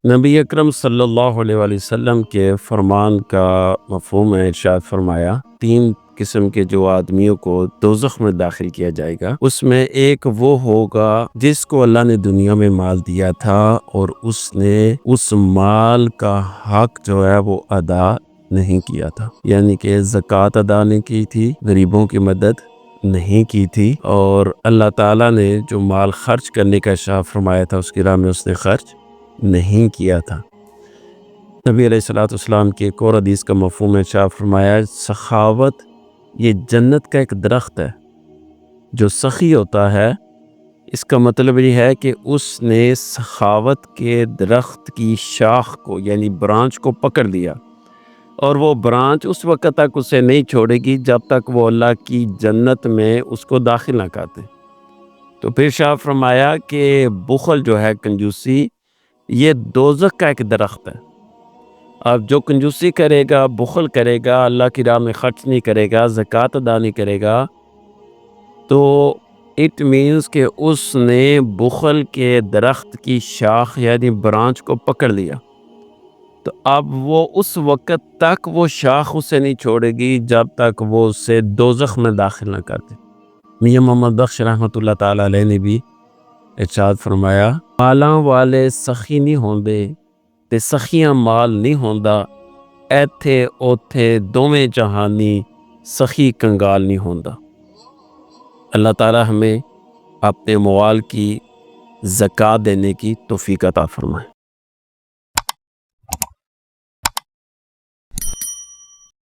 نبی اکرم صلی اللہ علیہ وآلہ وسلم کے فرمان کا مفہوم ہے، ارشاد فرمایا 3 قسم کے جو آدمیوں کو دوزخ میں داخل کیا جائے گا، اس میں ایک وہ ہوگا جس کو اللہ نے دنیا میں مال دیا تھا اور اس نے اس مال کا حق جو ہے وہ ادا نہیں کیا تھا، یعنی کہ زکوٰۃ ادا نہیں کی تھی، غریبوں کی مدد نہیں کی تھی، اور اللہ تعالیٰ نے جو مال خرچ کرنے کا ارشاد فرمایا تھا اس کی راہ میں اس نے خرچ نہیں کیا تھا۔ نبی علیہ الصلوۃ والسلام کی ایک اور حدیث کا مفہوم ارشاد فرمایا، سخاوت یہ جنت کا ایک درخت ہے، جو سخی ہوتا ہے اس کا مطلب یہ ہے کہ اس نے سخاوت کے درخت کی شاخ کو یعنی برانچ کو پکڑ لیا، اور وہ برانچ اس وقت تک اسے نہیں چھوڑے گی جب تک وہ اللہ کی جنت میں اس کو داخل نہ کرتے۔ تو پھر ارشاد فرمایا کہ بخل جو ہے، کنجوسی، یہ دوزخ کا ایک درخت ہے۔ اب جو کنجوسی کرے گا، بخل کرے گا، اللہ کی راہ میں خرچ نہیں کرے گا، زکوٰۃ ادا نہیں کرے گا، تو اٹ مینس کہ اس نے بخل کے درخت کی شاخ یعنی برانچ کو پکڑ لیا، تو اب وہ اس وقت تک وہ شاخ اسے نہیں چھوڑے گی جب تک وہ اسے دوزخ میں داخل نہ کر دے۔ میاں محمد بخش رحمۃ اللہ تعالیٰ علیہ نے بھی ارشاد فرمایا، مالاں والے سخی نہیں ہوندے تے سخیاں مال نہیں ہوندا، ایتھے اوتھے دوویں جہانی سخی کنگال نہیں ہوندا۔ اللہ تعالیٰ ہمیں اپنے اموال کی زکوٰۃ دینے کی توفیق عطا فرمائے۔